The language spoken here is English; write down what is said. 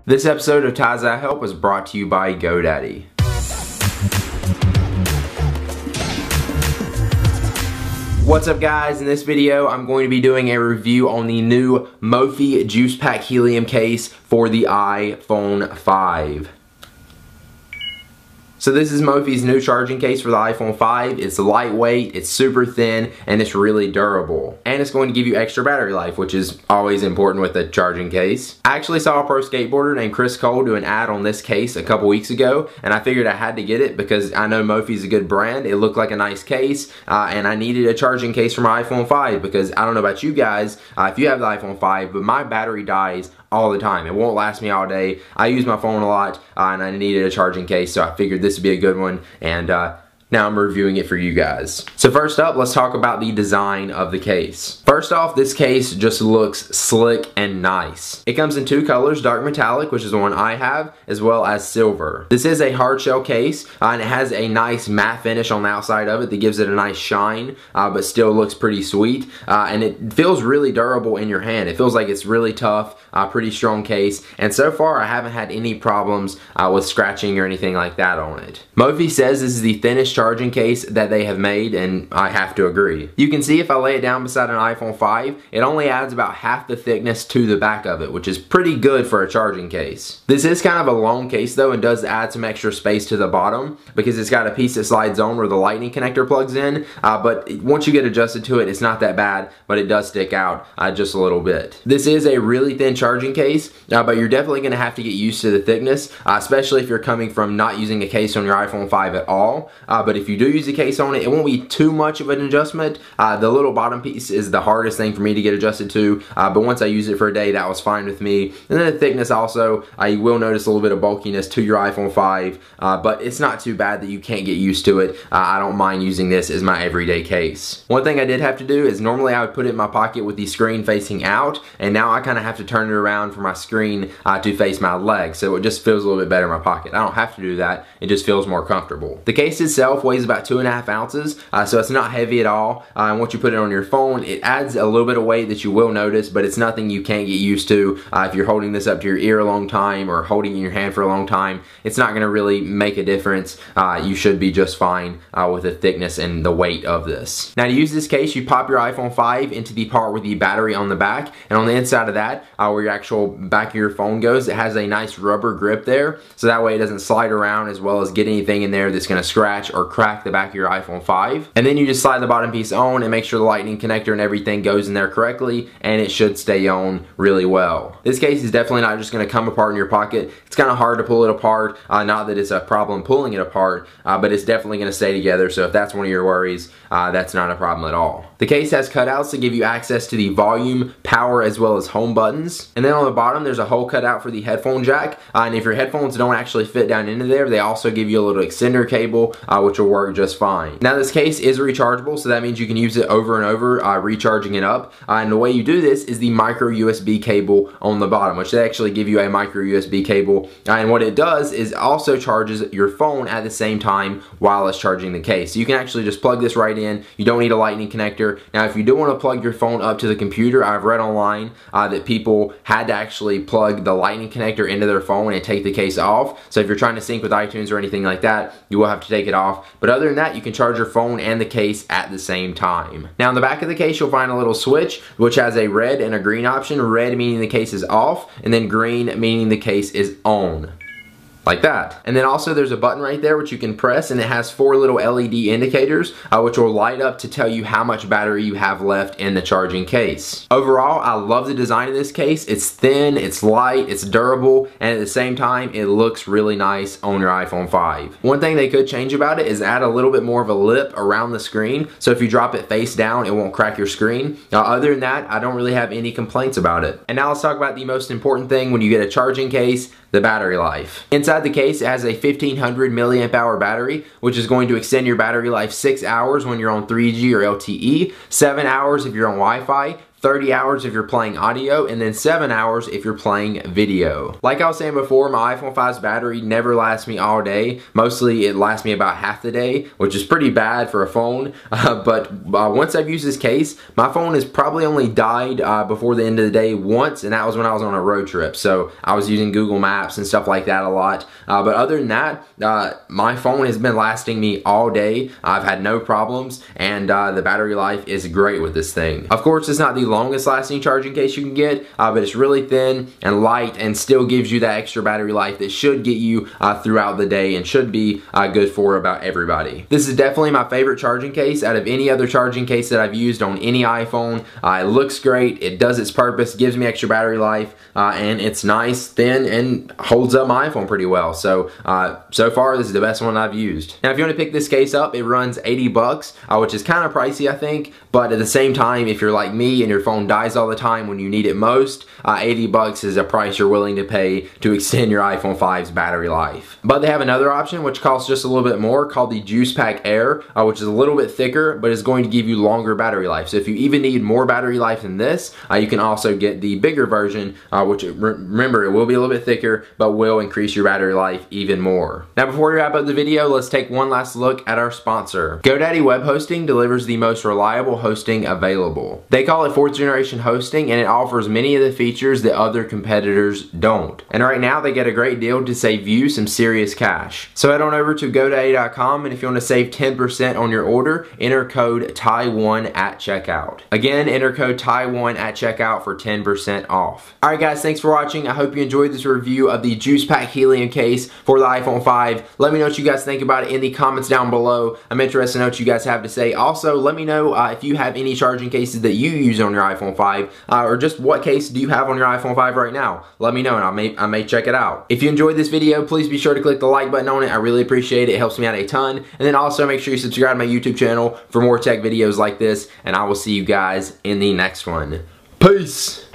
This episode of Ties That Help is brought to you by GoDaddy. What's up guys? In this video I'm going to be doing a review on the new Mophie Juice Pack Helium case for the iPhone 5. So this is Mophie's new charging case for the iPhone 5. It's lightweight, it's super thin, and it's really durable. And it's going to give you extra battery life, which is always important with a charging case. I actually saw a pro skateboarder named Chris Cole do an ad on this case a couple weeks ago, and I figured I had to get it because I know Mophie's a good brand. It looked like a nice case, and I needed a charging case for my iPhone 5 because I don't know about you guys, if you have the iPhone 5, but my battery dies all the time. It won't last me all day. I use my phone a lot, and I needed a charging case, so I figured this would be a good one, and now I'm reviewing it for you guys. So first up, let's talk about the design of the case. First off, this case just looks slick and nice. It comes in two colors, dark metallic, which is the one I have, as well as silver. This is a hard shell case, and it has a nice matte finish on the outside of it that gives it a nice shine, but still looks pretty sweet. And it feels really durable in your hand. It feels like it's really tough, pretty strong case, and so far I haven't had any problems with scratching or anything like that on it. Mophie says this is the thinnest charging case that they have made, and I have to agree. You can see if I lay it down beside an iPhone 5, it only adds about half the thickness to the back of it, which is pretty good for a charging case. This is kind of a long case though, and does add some extra space to the bottom because it's got a piece that slides on where the lightning connector plugs in, but once you get adjusted to it, it's not that bad, but it does stick out just a little bit. This is a really thin charging case, but you're definitely going to have to get used to the thickness, especially if you're coming from not using a case on your iPhone 5 at all. But if you do use a case on it, it won't be too much of an adjustment. The little bottom piece is the hardest thing for me to get adjusted to, but once I use it for a day, that was fine with me. And then the thickness also, you will notice a little bit of bulkiness to your iPhone 5, but it's not too bad that you can't get used to it. I don't mind using this as my everyday case. One thing I did have to do is normally I would put it in my pocket with the screen facing out, and now I kind of have to turn it around for my screen to face my leg, so it just feels a little bit better in my pocket. I don't have to do that, it just feels more comfortable. The case itself weighs about 2.5 ounces, so it's not heavy at all, and once you put it on your phone, it adds a little bit of weight that you will notice, but it's nothing you can't get used to. If you're holding this up to your ear a long time or holding it in your hand for a long time, it's not going to really make a difference. You should be just fine with the thickness and the weight of this. Now to use this case, you pop your iPhone 5 into the part with the battery on the back, and on the inside of that, where your actual back of your phone goes, it has a nice rubber grip there, so that way it doesn't slide around as well as get anything in there that's going to scratch or crack the back of your iPhone 5. And then you just slide the bottom piece on and make sure the lightning connector and everything goes in there correctly, and it should stay on really well. This case is definitely not just going to come apart in your pocket. It's kind of hard to pull it apart, not that it's a problem pulling it apart, but it's definitely going to stay together, so if that's one of your worries, that's not a problem at all. The case has cutouts to give you access to the volume, power, as well as home buttons. And then on the bottom there's a hole cut out for the headphone jack, and if your headphones don't actually fit down into there, they also give you a little extender cable, which will work just fine. Now this case is rechargeable, so that means you can use it over and over, recharging it up, and the way you do this is the micro USB cable on the bottom, which they actually give you a micro USB cable, and what it does is also charges your phone at the same time while it's charging the case. So you can actually just plug this right in. You don't need a lightning connector. Now if you do want to plug your phone up to the computer, I've read online that people had to actually plug the lightning connector into their phone and take the case off. So if you're trying to sync with iTunes or anything like that, you will have to take it off. But other than that, you can charge your phone and the case at the same time. Now in the back of the case, you'll find a little switch which has a red and a green option. Red meaning the case is off, and then green meaning the case is on. Like that. And then also there's a button right there which you can press, and it has 4 little LED indicators which will light up to tell you how much battery you have left in the charging case. Overall, I love the design of this case. It's thin, it's light, it's durable, and at the same time it looks really nice on your iPhone 5. One thing they could change about it is add a little bit more of a lip around the screen, so if you drop it face down it won't crack your screen. Other than that, I don't really have any complaints about it. And now let's talk about the most important thing when you get a charging case, the battery life. Inside the case, it has a 1500 milliamp hour battery, which is going to extend your battery life 6 hours when you're on 3G or LTE, 7 hours if you're on Wi-Fi, 30 hours if you're playing audio, and then 7 hours if you're playing video. Like I was saying before, my iPhone 5's battery never lasts me all day. Mostly it lasts me about half the day, which is pretty bad for a phone. But once I've used this case, my phone has probably only died before the end of the day once, and that was when I was on a road trip. So I was using Google Maps and stuff like that a lot. But other than that, my phone has been lasting me all day. I've had no problems, and the battery life is great with this thing. Of course, it's not the longest lasting charging case you can get, but it's really thin and light and still gives you that extra battery life that should get you throughout the day and should be good for about everybody. This is definitely my favorite charging case out of any other charging case that I've used on any iPhone. It looks great, it does its purpose, gives me extra battery life, and it's nice, thin, and holds up my iPhone pretty well. So, so far this is the best one I've used. Now if you want to pick this case up, it runs 80 bucks, which is kind of pricey I think, but at the same time, if you're like me and your phone dies all the time when you need it most, 80 bucks is a price you're willing to pay to extend your iPhone 5's battery life. But they have another option which costs just a little bit more called the Juice Pack Air, which is a little bit thicker but is going to give you longer battery life. So if you even need more battery life than this, you can also get the bigger version, which remember it will be a little bit thicker but will increase your battery life even more. Now before we wrap up the video, let's take one last look at our sponsor. GoDaddy Web Hosting delivers the most reliable hosting available. They call it 4th generation hosting, and it offers many of the features that other competitors don't. And right now they get a great deal to save you some serious cash. So head on over to GoDaddy.com, and if you want to save 10% on your order, enter code TAI1 at checkout. Again, enter code TAI1 at checkout for 10% off. Alright guys, thanks for watching. I hope you enjoyed this review of the Juice Pack Helium case for the iPhone 5. Let me know what you guys think about it in the comments down below. I'm interested to know what you guys have to say. Also, let me know if you have any charging cases that you use on your iPhone 5, or just what case do you have on your iPhone 5 right now. Let me know and I may check it out. If you enjoyed this video, please be sure to click the like button on it. I really appreciate it. It helps me out a ton. And then also make sure you subscribe to my YouTube channel for more tech videos like this, and I will see you guys in the next one. Peace!